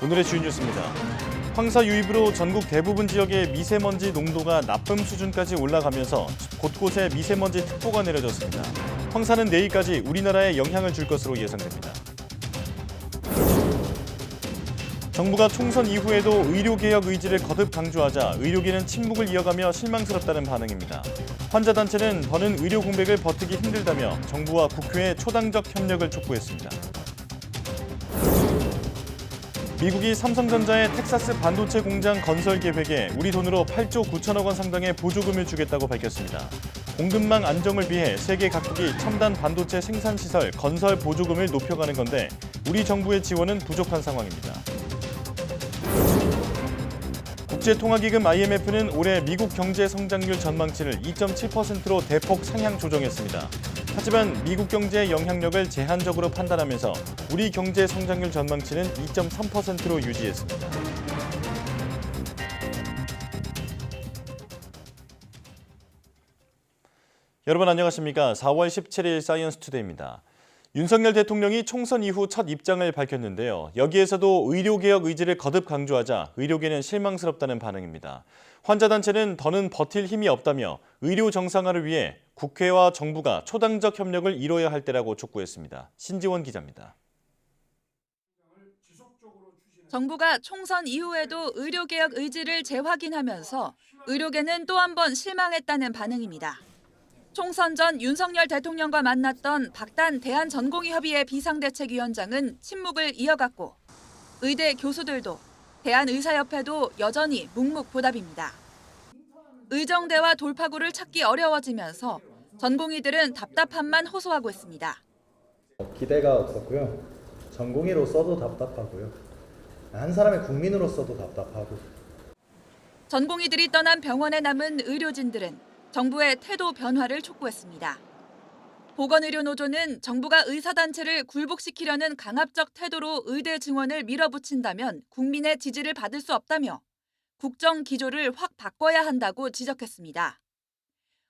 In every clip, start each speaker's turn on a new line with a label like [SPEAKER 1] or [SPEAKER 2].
[SPEAKER 1] 오늘의 주요 뉴스입니다. 황사 유입으로 전국 대부분 지역의 미세먼지 농도가 나쁨 수준까지 올라가면서 곳곳에 미세먼지 특보가 내려졌습니다. 황사는 내일까지 우리나라에 영향을 줄 것으로 예상됩니다. 정부가 총선 이후에도 의료개혁 의지를 거듭 강조하자 의료계는 침묵을 이어가며 실망스럽다는 반응입니다. 환자단체는 더는 의료 공백을 버티기 힘들다며 정부와 국회에 초당적 협력을 촉구했습니다. 미국이 삼성전자의 텍사스 반도체 공장 건설 계획에 우리 돈으로 8조 9천억 원 상당의 보조금을 주겠다고 밝혔습니다. 공급망 안정을 위해 세계 각국이 첨단 반도체 생산시설 건설 보조금을 높여가는 건데 우리 정부의 지원은 부족한 상황입니다. 국제통화기금 IMF는 올해 미국 경제 성장률 전망치를 2.7%로 대폭 상향 조정했습니다. 하지만 미국 경제의 영향력을 제한적으로 판단하면서 우리 경제 성장률 전망치는 2.3%로 유지했습니다. 여러분 안녕하십니까? 4월 17일 사이언스 투데이입니다. 윤석열 대통령이 총선 이후 첫 입장을 밝혔는데요. 여기에서도 의료개혁 의지를 거듭 강조하자 의료계는 실망스럽다는 반응입니다. 환자단체는 더는 버틸 힘이 없다며 의료 정상화를 위해 국회와 정부가 초당적 협력을 이뤄야 할 때라고 촉구했습니다. 신지원 기자입니다.
[SPEAKER 2] 정부가 총선 이후에도 의료개혁 의지를 재확인하면서 의료계는 또 한 번 실망했다는 반응입니다. 총선 전 윤석열 대통령과 만났던 박단 대한전공의협의회 비상대책위원장은 침묵을 이어갔고 의대 교수들도 대한의사협회도 여전히 묵묵부답입니다. 의정대와 돌파구를 찾기 어려워지면서 전공의들은 답답함만 호소하고 있습니다.
[SPEAKER 3] 기대가 없었고요. 전공의로서도 답답하고요. 한 사람의 국민으로서도 답답하고.
[SPEAKER 2] 전공의들이 떠난 병원에 남은 의료진들은 정부의 태도 변화를 촉구했습니다. 보건의료노조는 정부가 의사단체를 굴복시키려는 강압적 태도로 의대 증원을 밀어붙인다면 국민의 지지를 받을 수 없다며 국정 기조를 확 바꿔야 한다고 지적했습니다.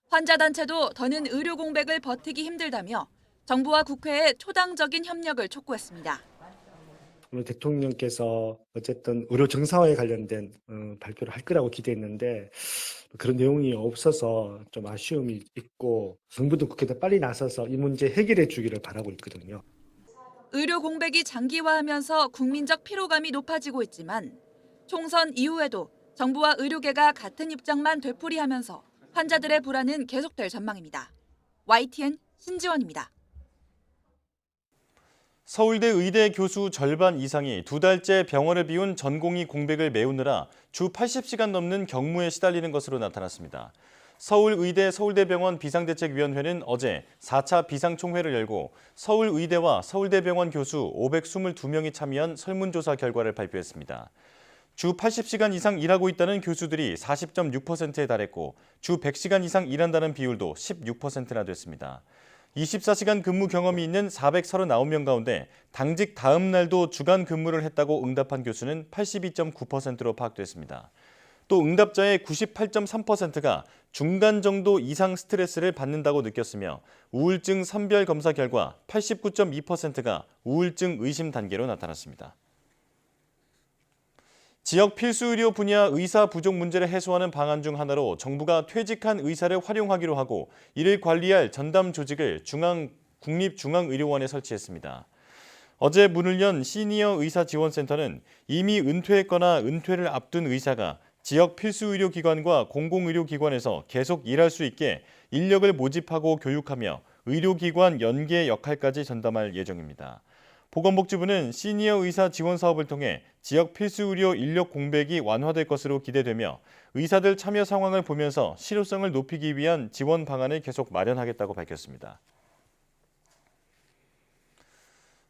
[SPEAKER 2] 환자단체도 더는 의료 공백을 버티기 힘들다며 정부와 국회에 초당적인 협력을 촉구했습니다.
[SPEAKER 4] 오늘 대통령께서 어쨌든 의료 정상화에 관련된 발표를 할 거라고 기대했는데 그런 내용이 없어서 좀 아쉬움이 있고 정부도 국회도 빨리 나서서 이 문제 해결해 주기를 바라고 있거든요.
[SPEAKER 2] 의료 공백이 장기화하면서 국민적 피로감이 높아지고 있지만 총선 이후에도 정부와 의료계가 같은 입장만 되풀이하면서 환자들의 불안은 계속될 전망입니다. YTN 신지원입니다.
[SPEAKER 1] 서울대 의대 교수 절반 이상이 2달째 병원을 비운 전공의 공백을 메우느라 주 80시간 넘는 경무에 시달리는 것으로 나타났습니다. 서울의대 서울대병원 비상대책위원회는 어제 4차 비상총회를 열고 서울의대와 서울대병원 교수 522명이 참여한 설문조사 결과를 발표했습니다. 주 80시간 이상 일하고 있다는 교수들이 40.6%에 달했고 주 100시간 이상 일한다는 비율도 16%나 됐습니다. 24시간 근무 경험이 있는 439명 가운데 당직 다음 날도 주간 근무를 했다고 응답한 교수는 82.9%로 파악됐습니다. 또 응답자의 98.3%가 중간 정도 이상 스트레스를 받는다고 느꼈으며 우울증 선별 검사 결과 89.2%가 우울증 의심 단계로 나타났습니다. 지역 필수의료 분야 의사 부족 문제를 해소하는 방안 중 하나로 정부가 퇴직한 의사를 활용하기로 하고 이를 관리할 전담 조직을 국립중앙의료원에 설치했습니다. 어제 문을 연 시니어 의사지원센터는 이미 은퇴했거나 은퇴를 앞둔 의사가 지역 필수의료기관과 공공의료기관에서 계속 일할 수 있게 인력을 모집하고 교육하며 의료기관 연계 역할까지 전담할 예정입니다. 보건복지부는 시니어 의사 지원 사업을 통해 지역 필수의료 인력 공백이 완화될 것으로 기대되며 의사들 참여 상황을 보면서 실효성을 높이기 위한 지원 방안을 계속 마련하겠다고 밝혔습니다.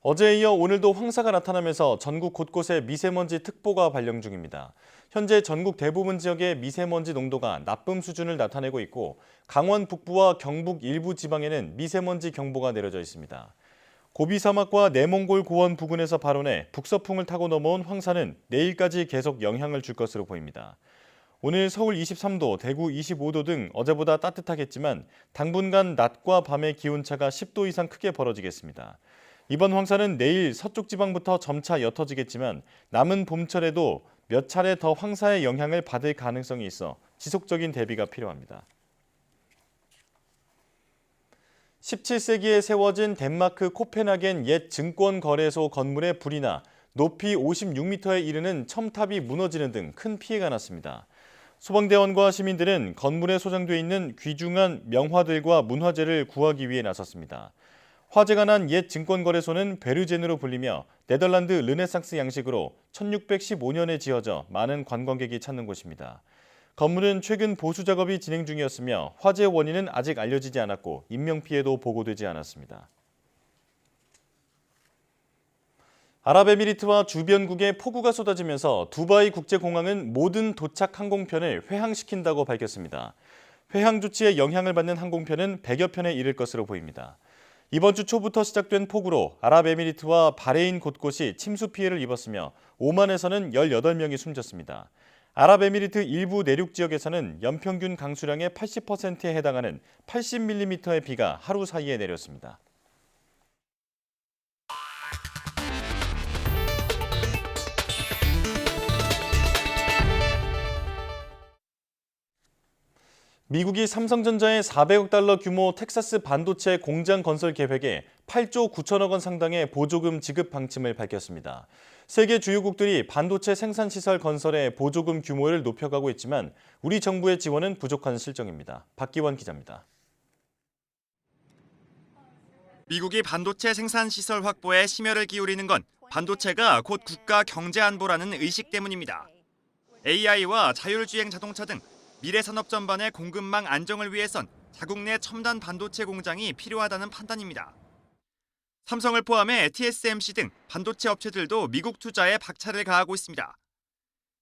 [SPEAKER 1] 어제에 이어 오늘도 황사가 나타나면서 전국 곳곳에 미세먼지 특보가 발령 중입니다. 현재 전국 대부분 지역의 미세먼지 농도가 나쁨 수준을 나타내고 있고 강원 북부와 경북 일부 지방에는 미세먼지 경보가 내려져 있습니다. 고비 사막과 내몽골 고원 부근에서 발원해 북서풍을 타고 넘어온 황사는 내일까지 계속 영향을 줄 것으로 보입니다. 오늘 서울 23도, 대구 25도 등 어제보다 따뜻하겠지만 당분간 낮과 밤의 기온차가 10도 이상 크게 벌어지겠습니다. 이번 황사는 내일 서쪽 지방부터 점차 옅어지겠지만 남은 봄철에도 몇 차례 더 황사의 영향을 받을 가능성이 있어 지속적인 대비가 필요합니다. 17세기에 세워진 덴마크 코펜하겐 옛 증권거래소 건물에 불이 나 높이 56m에 이르는 첨탑이 무너지는 등 큰 피해가 났습니다. 소방대원과 시민들은 건물에 소장돼 있는 귀중한 명화들과 문화재를 구하기 위해 나섰습니다. 화재가 난 옛 증권거래소는 베르젠으로 불리며 네덜란드 르네상스 양식으로 1615년에 지어져 많은 관광객이 찾는 곳입니다. 건물은 최근 보수 작업이 진행 중이었으며 화재 원인은 아직 알려지지 않았고 인명피해도 보고되지 않았습니다. 아랍에미리트와 주변국에 폭우가 쏟아지면서 두바이 국제공항은 모든 도착 항공편을 회항시킨다고 밝혔습니다. 회항 조치에 영향을 받는 항공편은 100여 편에 이를 것으로 보입니다. 이번 주 초부터 시작된 폭우로 아랍에미리트와 바레인 곳곳이 침수 피해를 입었으며 오만에서는 18명이 숨졌습니다. 아랍에미리트 일부 내륙 지역에서는 연평균 강수량의 80%에 해당하는 80mm의 비가 하루 사이에 내렸습니다. 미국이 삼성전자의 400억 달러 규모 텍사스 반도체 공장 건설 계획에 8조 9천억 원 상당의 보조금 지급 방침을 밝혔습니다. 세계 주요국들이 반도체 생산시설 건설의 보조금 규모를 높여가고 있지만 우리 정부의 지원은 부족한 실정입니다. 박기원 기자입니다.
[SPEAKER 5] 미국이 반도체 생산시설 확보에 심혈을 기울이는 건 반도체가 곧 국가 경제 안보라는 의식 때문입니다. AI와 자율주행 자동차 등 미래 산업 전반의 공급망 안정을 위해선 자국 내 첨단 반도체 공장이 필요하다는 판단입니다. 삼성을 포함해 TSMC 등 반도체 업체들도 미국 투자에 박차를 가하고 있습니다.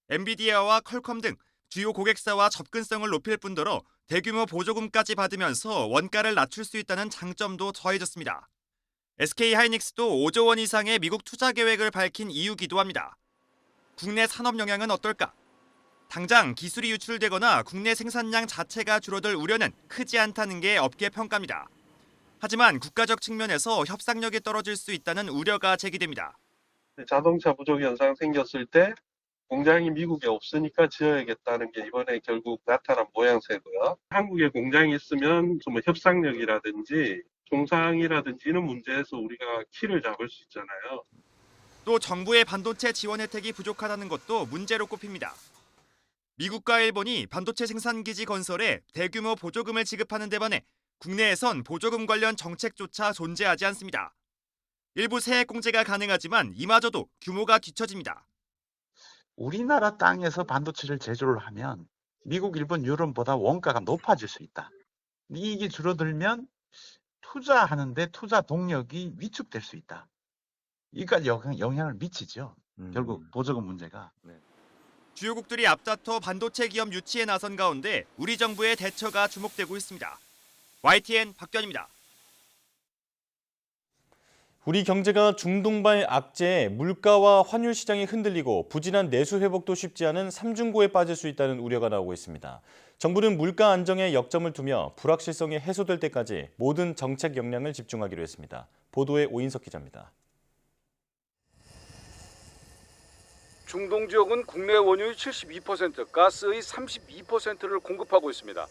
[SPEAKER 5] 엔비디아와 퀄컴 등 주요 고객사와 접근성을 높일 뿐더러 대규모 보조금까지 받으면서 원가를 낮출 수 있다는 장점도 더해졌습니다. SK하이닉스도 5조 원 이상의 미국 투자 계획을 밝힌 이유기도 합니다. 국내 산업 영향은 어떨까? 당장 기술이 유출되거나 국내 생산량 자체가 줄어들 우려는 크지 않다는 게 업계 평가입니다. 하지만 국가적 측면에서 협상력이 떨어질 수 있다는 우려가 제기됩니다.
[SPEAKER 6] 자동차 부족 현상 생겼을 때 공장이 미국에 없으니까 지어야겠다는 게 이번에 결국 나타난 모양새고요. 한국에 공장이 있으면 좀 협상력이라든지 종상이라든지 이런 문제에서 우리가 키를 잡을 수 있잖아요.
[SPEAKER 5] 또 정부의 반도체 지원 혜택이 부족하다는 것도 문제로 꼽힙니다. 미국과 일본이 반도체 생산기지 건설에 대규모 보조금을 지급하는 데 반해 국내에선 보조금 관련 정책조차 존재하지 않습니다. 일부 세액 공제가 가능하지만 이마저도 규모가 뒤처집니다.
[SPEAKER 7] 우리나라 땅에서 반도체를 제조를 하면 미국, 일본, 유럽보다 원가가 높아질 수 있다. 이익이 줄어들면 투자하는데 투자 동력이 위축될 수 있다. 이까지 영향을 미치죠. 결국 보조금 문제가.
[SPEAKER 5] 주요국들이 앞다퉈 반도체 기업 유치에 나선 가운데 우리 정부의 대처가 주목되고 있습니다. YTN 박견입니다.
[SPEAKER 1] 우리 경제가 중동발 악재에 물가와 환율 시장이 흔들리고 부진한 내수 회복도 쉽지 않은 삼중고에 빠질 수 있다는 우려가 나오고 있습니다. 정부는 물가 안정에 역점을 두며 불확실성이 해소될 때까지 모든 정책 역량을 집중하기로 했습니다. 보도에 오인석 기자입니다.
[SPEAKER 8] 중동 지역은 국내 원유의 72%, 가스의 32%를 공급하고 있습니다.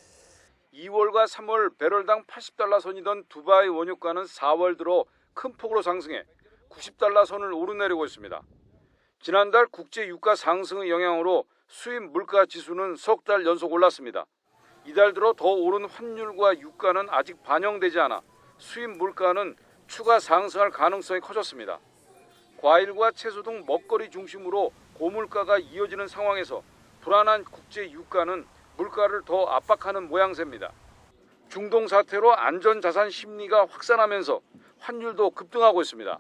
[SPEAKER 8] 2월과 3월 배럴당 80달러 선이던 두바이 원유가는 4월 들어 큰 폭으로 상승해 90달러 선을 오르내리고 있습니다. 지난달 국제 유가 상승의 영향으로 수입 물가 지수는 석 달 연속 올랐습니다. 이달 들어 더 오른 환율과 유가는 아직 반영되지 않아 수입 물가는 추가 상승할 가능성이 커졌습니다. 과일과 채소 등 먹거리 중심으로 고물가가 이어지는 상황에서 불안한 국제 유가는 물가를 더 압박하는 모양새입니다. 중동 사태로 안전자산 심리가 확산하면서 환율도 급등하고 있습니다.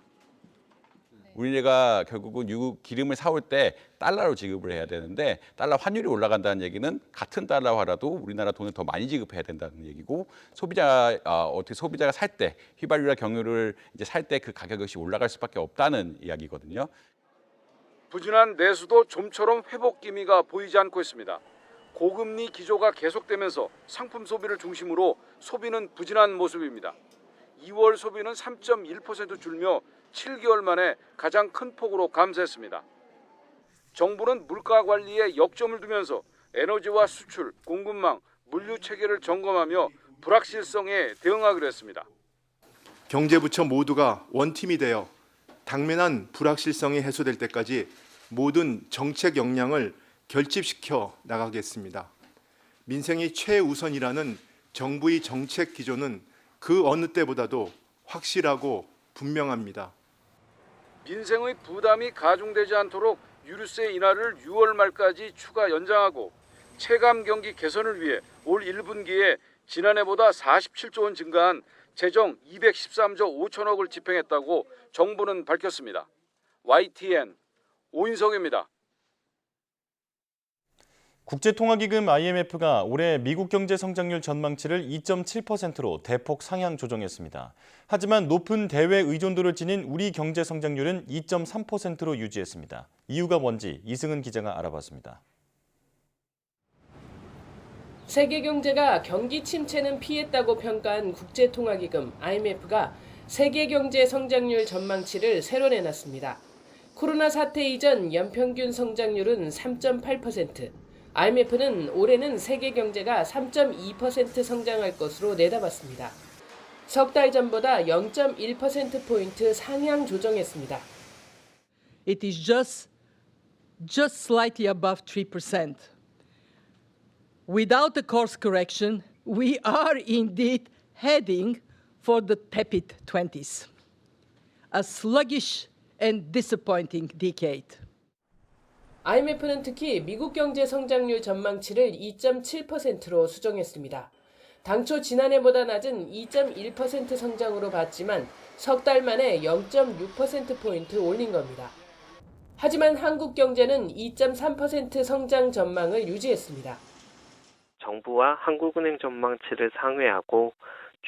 [SPEAKER 9] 우리가 결국은 기름을 사올 때 달러로 지급을 해야 되는데 달러 환율이 올라간다는 얘기는 같은 달러화라도 우리나라 돈을 더 많이 지급해야 된다는 얘기고 소비자가 살 때 휘발유나 경유를 이제 살 때 그 가격 역시 올라갈 수밖에 없다는 이야기거든요.
[SPEAKER 8] 부진한 내수도 좀처럼 회복 기미가 보이지 않고 있습니다. 고금리 기조가 계속되면서 상품 소비를 중심으로 소비는 부진한 모습입니다. 2월 소비는 3.1% 줄며 7개월 만에 가장 큰 폭으로 감소했습니다. 정부는 물가 관리에 역점을 두면서 에너지와 수출, 공급망, 물류 체계를 점검하며 불확실성에 대응하기로 했습니다.
[SPEAKER 10] 경제부처 모두가 원팀이 되어 당면한 불확실성이 해소될 때까지 모든 정책 역량을 결집시켜 나가겠습니다. 민생이 최우선이라는 정부의 정책 기조는 그 어느 때보다도 확실하고 분명합니다.
[SPEAKER 8] 민생의 부담이 가중되지 않도록 유류세 인하를 6월 말까지 추가 연장하고 체감 경기 개선을 위해 올 1분기에 지난해보다 47조 원 증가한 재정 213조 5천억을 집행했다고 정부는 밝혔습니다. YTN 오인석입니다.
[SPEAKER 1] 국제통화기금 IMF가 올해 미국 경제 성장률 전망치를 2.7%로 대폭 상향 조정했습니다. 하지만 높은 대외 의존도를 지닌 우리 경제 성장률은 2.3%로 유지했습니다. 이유가 뭔지 이승은 기자가 알아봤습니다.
[SPEAKER 11] 세계 경제가 경기 침체는 피했다고 평가한 국제통화기금 IMF가 세계 경제 성장률 전망치를 새로 내놨습니다. 코로나 사태 이전 연평균 성장률은 3.8%, IMF는 올해는 세계 경제가 3.2% 성장할 것으로 내다봤습니다. 석 달 전보다 0.1%포인트 상향 조정했습니다.
[SPEAKER 12] It is just slightly above 3%. Without a course correction, we are indeed heading for the tepid 20s, a sluggish and disappointing decade.
[SPEAKER 11] IMF는 특히 미국 경제 성장률 전망치를 2.7%로 수정했습니다. 당초 지난해보다 낮은 2.1% 성장으로 봤지만 석 달 만에 0.6%포인트 올린 겁니다. 하지만 한국 경제는 2.3% 성장 전망을 유지했습니다.
[SPEAKER 13] 정부와 한국은행 전망치를 상회하고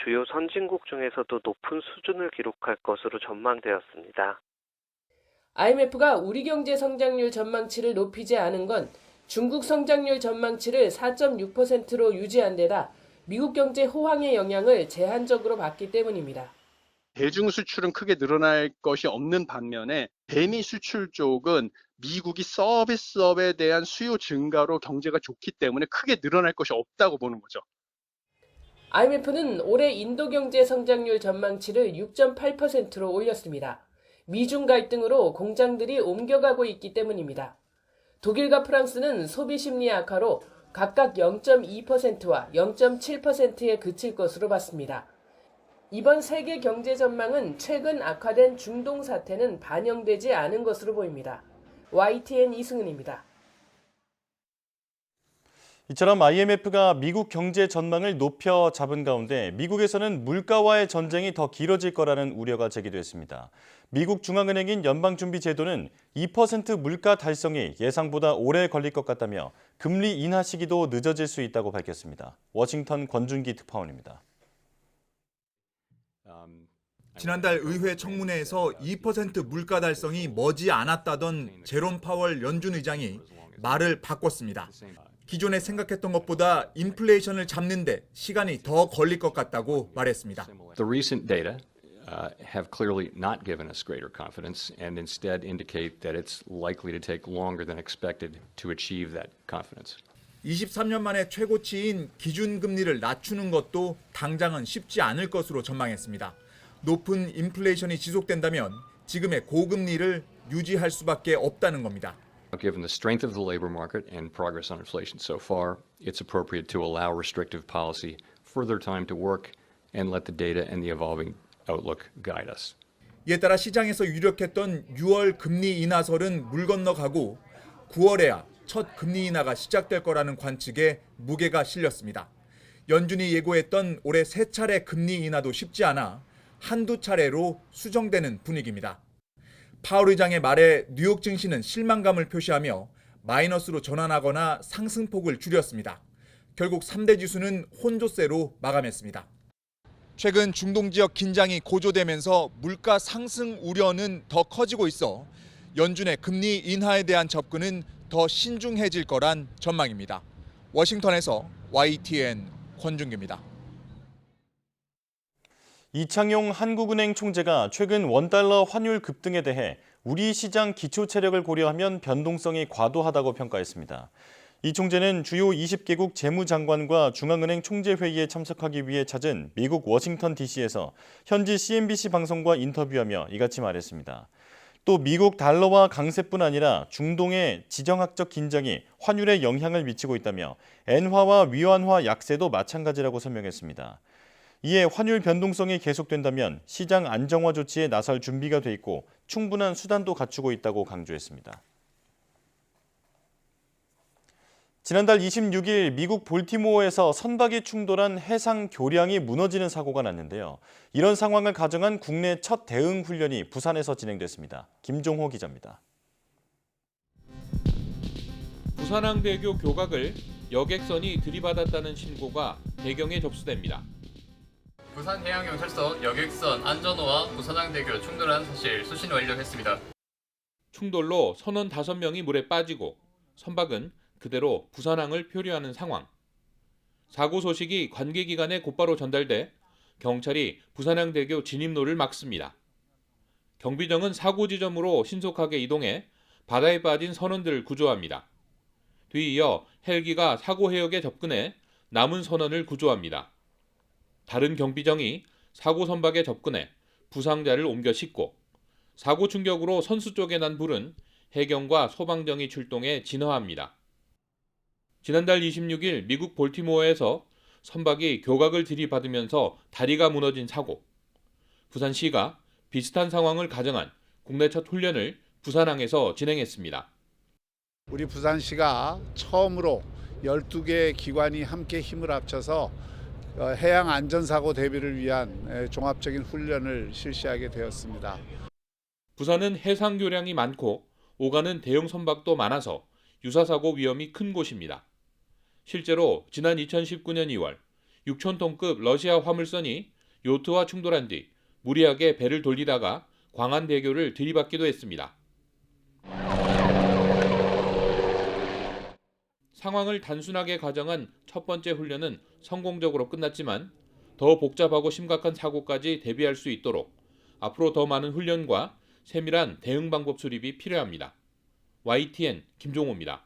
[SPEAKER 13] 주요 선진국 중에서도 높은 수준을 기록할 것으로 전망되었습니다.
[SPEAKER 11] IMF가 우리 경제 성장률 전망치를 높이지 않은 건 중국 성장률 전망치를 4.6%로 유지한 데다 미국 경제 호황의 영향을 제한적으로 받기 때문입니다.
[SPEAKER 14] 대중 수출은 크게 늘어날 것이 없는 반면에 대미 수출 쪽은 미국이 서비스업에 대한 수요 증가로 경제가 좋기 때문에 크게 늘어날 것이 없다고 보는 거죠.
[SPEAKER 11] IMF는 올해 인도 경제 성장률 전망치를 6.8%로 올렸습니다. 미중 갈등으로 공장들이 옮겨가고 있기 때문입니다. 독일과 프랑스는 소비 심리 악화로 각각 0.2%와 0.7%에 그칠 것으로 봤습니다. 이번 세계 경제 전망은 최근 악화된 중동 사태는 반영되지 않은 것으로 보입니다. YTN 이승은입니다.
[SPEAKER 1] 이처럼 IMF가 미국 경제 전망을 높여 잡은 가운데 미국에서는 물가와의 전쟁이 더 길어질 거라는 우려가 제기됐습니다. 미국 중앙은행인 연방준비제도는 2% 물가 달성이 예상보다 오래 걸릴 것 같다며 금리 인하 시기도 늦어질 수 있다고 밝혔습니다. 워싱턴 권준기 특파원입니다.
[SPEAKER 15] 지난달 의회 청문회에서 2% 물가 달성이 머지 않았다던 제롬 파월 연준 의장이 말을 바꿨습니다. 기존에 생각했던 것보다 인플레이션을 잡는데 시간이 더 걸릴 것 같다고 말했습니다.
[SPEAKER 16] The recent data have clearly not given us greater confidence and instead indicate that it's likely to take longer than expected to achieve that confidence.
[SPEAKER 15] 23년 만에 최고치인 기준금리를 낮추는 것도 당장은 쉽지 않을 것으로 전망했습니다. 높은 인플레이션이 지속된다면 지금의 고금리를 유지할 수밖에 없다는 겁니다.
[SPEAKER 16] Given the strength of the labor market and progress on inflation so far, it's appropriate to allow restrictive policy further time to work and let the data and the evolving outlook guide us.
[SPEAKER 15] 이에 따라 시장에서 유력했던 6월 금리 인하설은 물 건너가고 9월에야 첫 금리 인하가 시작될 거라는 관측에 무게가 실렸습니다. 연준이 예고했던 올해 3차례 금리 인하도 쉽지 않아 한두 차례로 수정되는 분위기입니다. 파월 의장의 말에 뉴욕 증시는 실망감을 표시하며 마이너스로 전환하거나 상승폭을 줄였습니다. 결국 3대 지수는 혼조세로 마감했습니다. 최근 중동 지역 긴장이 고조되면서 물가 상승 우려는 더 커지고 있어 연준의 금리 인하에 대한 접근은 더 신중해질 거란 전망입니다. 워싱턴에서 YTN 권준규입니다.
[SPEAKER 1] 이창용 한국은행 총재가 최근 원달러 환율 급등에 대해 우리 시장 기초 체력을 고려하면 변동성이 과도하다고 평가했습니다. 이 총재는 주요 20개국 재무장관과 중앙은행 총재회의에 참석하기 위해 찾은 미국 워싱턴 DC에서 현지 CNBC 방송과 인터뷰하며 이같이 말했습니다. 또 미국 달러와 강세뿐 아니라 중동의 지정학적 긴장이 환율에 영향을 미치고 있다며 엔화와 위안화 약세도 마찬가지라고 설명했습니다. 이에 환율 변동성이 계속된다면 시장 안정화 조치에 나설 준비가 돼 있고 충분한 수단도 갖추고 있다고 강조했습니다. 지난달 26일 미국 볼티모어에서 선박이 충돌한 해상 교량이 무너지는 사고가 났는데요. 이런 상황을 가정한 국내 첫 대응 훈련이 부산에서 진행됐습니다. 김종호 기자입니다.
[SPEAKER 17] 부산항대교 교각을 여객선이 들이받았다는 신고가 대경에 접수됩니다.
[SPEAKER 18] 부산해양경찰서 여객선 안전호와 부산항대교 충돌한 사실 수신 완료했습니다.
[SPEAKER 17] 충돌로 선원 5명이 물에 빠지고 선박은 그대로 부산항을 표류하는 상황. 사고 소식이 관계기관에 곧바로 전달돼 경찰이 부산항대교 진입로를 막습니다. 경비정은 사고 지점으로 신속하게 이동해 바다에 빠진 선원들을 구조합니다. 뒤이어 헬기가 사고 해역에 접근해 남은 선원을 구조합니다. 다른 경비정이 사고 선박에 접근해 부상자를 옮겨 싣고 사고 충격으로 선수 쪽에 난 불은 해경과 소방정이 출동해 진화합니다. 지난달 26일 미국 볼티모어에서 선박이 교각을 들이받으면서 다리가 무너진 사고. 부산시가 비슷한 상황을 가정한 국내 첫 훈련을 부산항에서 진행했습니다.
[SPEAKER 19] 우리 부산시가 처음으로 12개 기관이 함께 힘을 합쳐서 해양 안전사고 대비를 위한 종합적인 훈련을 실시하게 되었습니다.
[SPEAKER 17] 부산은 해상 교량이 많고 오가는 대형 선박도 많아서 유사사고 위험이 큰 곳입니다. 실제로 지난 2019년 2월 6,000톤급 러시아 화물선이 요트와 충돌한 뒤 무리하게 배를 돌리다가 광안대교를 들이받기도 했습니다. 상황을 단순하게 가정한 첫 번째 훈련은 성공적으로 끝났지만 더 복잡하고 심각한 사고까지 대비할 수 있도록 앞으로 더 많은 훈련과 세밀한 대응 방법 수립이 필요합니다. YTN 김종호입니다.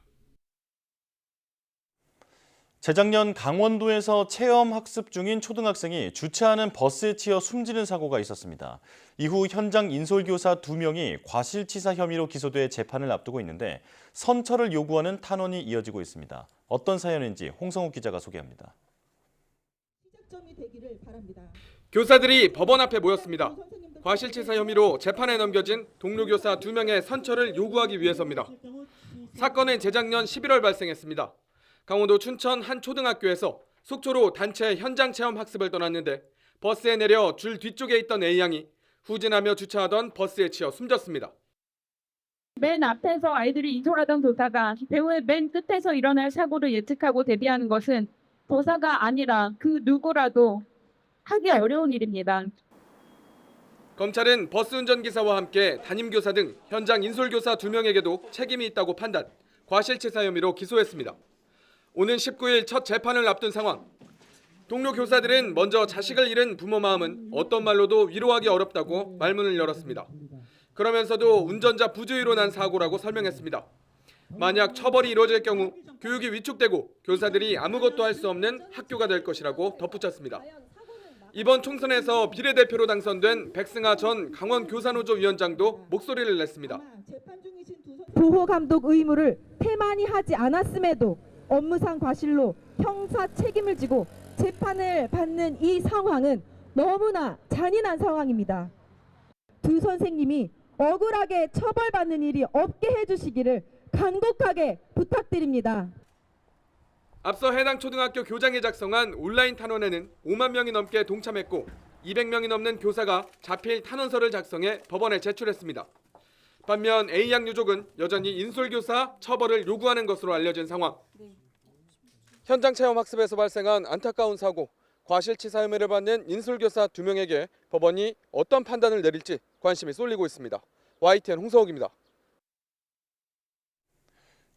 [SPEAKER 1] 재작년 강원도에서 체험 학습 중인 초등학생이 주차하는 버스에 치여 숨지는 사고가 있었습니다. 이후 현장 인솔교사 2명이 과실치사 혐의로 기소돼 재판을 앞두고 있는데 선처를 요구하는 탄원이 이어지고 있습니다. 어떤 사연인지 홍성욱 기자가 소개합니다.
[SPEAKER 20] 교사들이 법원 앞에 모였습니다. 과실치사 혐의로 재판에 넘겨진 동료 교사 2명의 선처를 요구하기 위해서입니다. 사건은 재작년 11월 발생했습니다. 강원도 춘천 한 초등학교에서 속초로 단체 현장 체험 학습을 떠났는데 버스에 내려 줄 뒤쪽에 있던 A양이 후진하며 주차하던 버스에 치여 숨졌습니다.
[SPEAKER 21] 맨 앞에서 아이들이 인솔하던 교사가 배우의 맨 끝에서 일어날 사고를 예측하고 대비하는 것은 교사가 아니라 그 누구라도 하기 어려운 일입니다.
[SPEAKER 20] 검찰은 버스 운전기사와 함께 담임교사 등 현장 인솔교사 2명에게도 책임이 있다고 판단, 과실치사 혐의로 기소했습니다. 오는 19일 첫 재판을 앞둔 상황. 동료 교사들은 먼저 자식을 잃은 부모 마음은 어떤 말로도 위로하기 어렵다고 말문을 열었습니다. 그러면서도 운전자 부주의로 난 사고라고 설명했습니다. 만약 처벌이 이루어질 경우 교육이 위축되고 교사들이 아무것도 할 수 없는 학교가 될 것이라고 덧붙였습니다. 이번 총선에서 비례대표로 당선된 백승하 전 강원교사노조 위원장도 목소리를 냈습니다.
[SPEAKER 22] 보호감독 의무를 태만히 하지 않았음에도 업무상 과실로 형사 책임을 지고 재판을 받는 이 상황은 너무나 잔인한 상황입니다. 두 선생님이 억울하게 처벌받는 일이 없게 해주시기를 간곡하게 부탁드립니다.
[SPEAKER 20] 앞서 해당 초등학교 교장이 작성한 온라인 탄원에는 5만 명이 넘게 동참했고 200명이 넘는 교사가 자필 탄원서를 작성해 법원에 제출했습니다. 반면 A양 유족은 여전히 인솔교사 처벌을 요구하는 것으로 알려진 상황. 현장 체험 학습에서 발생한 안타까운 사고, 과실치사 혐의를 받는 인솔교사 2명에게 법원이 어떤 판단을 내릴지 관심이 쏠리고 있습니다. YTN 홍성욱입니다.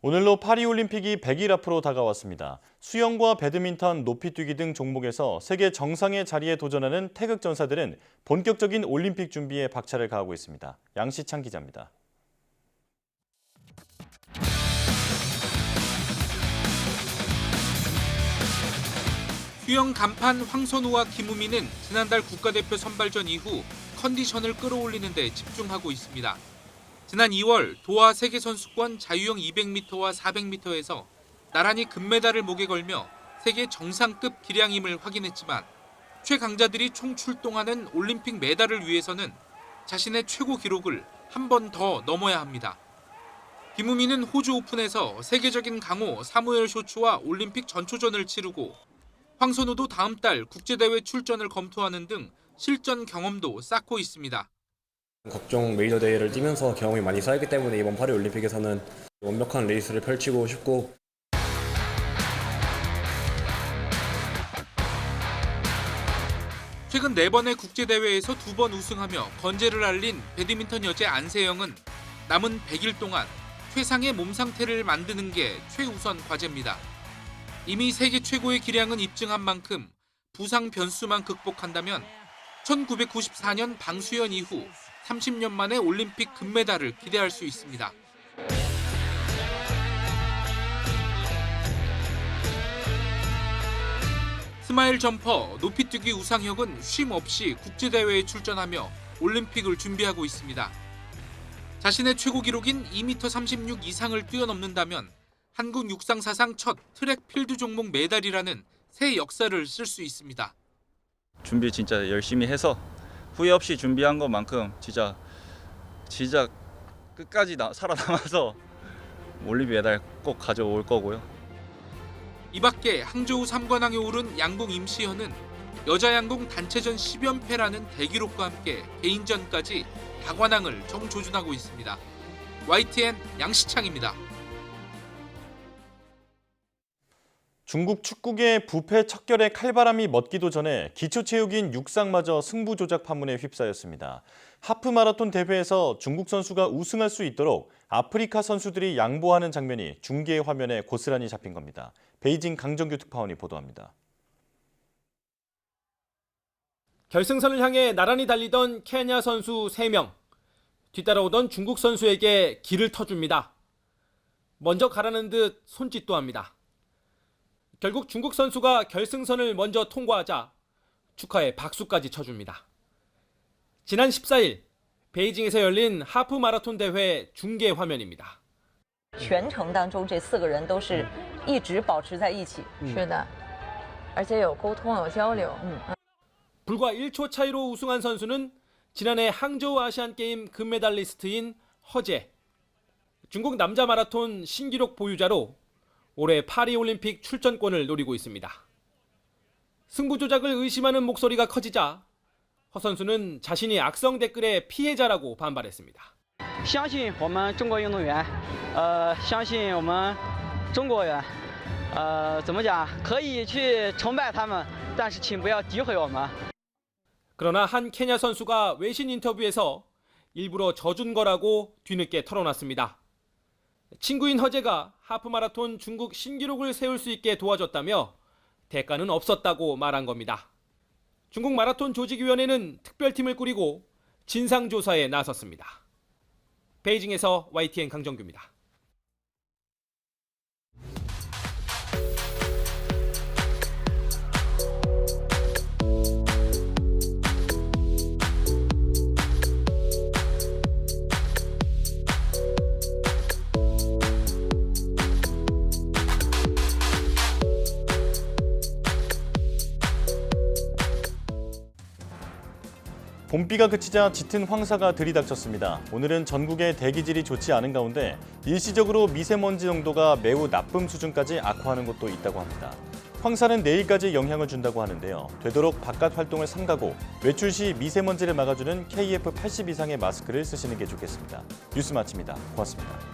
[SPEAKER 1] 오늘로 파리올림픽이 100일 앞으로 다가왔습니다. 수영과 배드민턴, 높이뛰기 등 종목에서 세계 정상의 자리에 도전하는 태극 전사들은 본격적인 올림픽 준비에 박차를 가하고 있습니다. 양시창 기자입니다.
[SPEAKER 17] 수영 간판 황선우와 김우민은 지난달 국가대표 선발전 이후 컨디션을 끌어올리는 데 집중하고 있습니다. 지난 2월 도하 세계선수권 자유형 200m와 400m에서 나란히 금메달을 목에 걸며 세계 정상급 기량임을 확인했지만 최강자들이 총 출동하는 올림픽 메달을 위해서는 자신의 최고 기록을 한 번 더 넘어야 합니다. 김우민은 호주 오픈에서 세계적인 강호 사무엘 쇼츠와 올림픽 전초전을 치르고 황선우도 다음 달 국제대회 출전을 검토하는 등 실전 경험도 쌓고 있습니다.
[SPEAKER 3] 각종 메이저 대회를 뛰면서 경험이 많이 쌓였기 때문에 이번 파리올림픽에서는 완벽한 레이스를 펼치고 싶고
[SPEAKER 17] 최근 4번의 국제대회에서 2번 우승하며 건재를 알린 배드민턴 여제 안세영은 남은 100일 동안 최상의 몸 상태를 만드는 게 최우선 과제입니다. 이미 세계 최고의 기량은 입증한 만큼 부상 변수만 극복한다면 1994년 방수연 이후 30년 만에 올림픽 금메달을 기대할 수 있습니다. 스마일 점퍼, 높이뛰기 우상혁은 쉼 없이 국제대회에 출전하며 올림픽을 준비하고 있습니다. 자신의 최고 기록인 2m36 이상을 뛰어넘는다면 한국 육상 사상 첫 트랙 필드 종목 메달이라는 새 역사를 쓸 수 있습니다.
[SPEAKER 4] 준비 진짜 열심히 해서 후회 없이 준비한 것만큼 진짜 끝까지 살아남아서 올림픽 메달 꼭 가져올 거고요.
[SPEAKER 17] 이 밖에 항저우 3관왕에 오른 양궁 임시현은 여자 양궁 단체전 10연패라는 대기록과 함께 개인전까지 다관왕을 정조준하고 있습니다. YTN 양시창입니다.
[SPEAKER 1] 중국 축구계 부패 척결의 칼바람이 멎기도 전에 기초체육인 육상마저 승부 조작 판문에 휩싸였습니다. 하프 마라톤 대회에서 중국 선수가 우승할 수 있도록 아프리카 선수들이 양보하는 장면이 중계 화면에 고스란히 잡힌 겁니다. 베이징 강정규 특파원이 보도합니다.
[SPEAKER 23] 결승선을 향해 나란히 달리던 케냐 선수 3명. 뒤따라오던 중국 선수에게 길을 터줍니다. 먼저 가라는 듯 손짓도 합니다. 결국 중국 선수가 결승선을 먼저 통과하자 축하의 박수까지 쳐줍니다. 지난 14일 베이징에서 열린 하프 마라톤 대회 중계 화면입니다.
[SPEAKER 24] 全程当中这4个人都是一直保持在一起。是的，而且有沟通有交流。
[SPEAKER 23] 불과 1초 차이로 우승한 선수는 지난해 항저우 아시안게임 금메달리스트인 허재. 중국 남자 마라톤 신기록 보유자로 올해 파리올림픽 출전권을 노리고 있습니다. 승부 조작을 의심하는 목소리가 커지자 허 선수는 자신이 악성 댓글의 피해자라고 반발했습니다.
[SPEAKER 25] 相信我们中国运动员，相信我们中国人，怎么讲？可以去崇拜他们，但是请不要诋毁我们。
[SPEAKER 23] 그러나 한 케냐 선수가 외신 인터뷰에서 일부러 져준 거라고 뒤늦게 털어놨습니다. 친구인 허재가 하프 마라톤 중국 신기록을 세울 수 있게 도와줬다며 대가는 없었다고 말한 겁니다. 중국 마라톤 조직위원회는 특별팀을 꾸리고 진상조사에 나섰습니다. 베이징에서 YTN 강정규입니다.
[SPEAKER 1] 봄비가 그치자 짙은 황사가 들이닥쳤습니다. 오늘은 전국의 대기질이 좋지 않은 가운데 일시적으로 미세먼지 농도가 매우 나쁨 수준까지 악화하는 곳도 있다고 합니다. 황사는 내일까지 영향을 준다고 하는데요. 되도록 바깥 활동을 삼가고 외출 시 미세먼지를 막아주는 KF80 이상의 마스크를 쓰시는 게 좋겠습니다. 뉴스 마칩니다. 고맙습니다.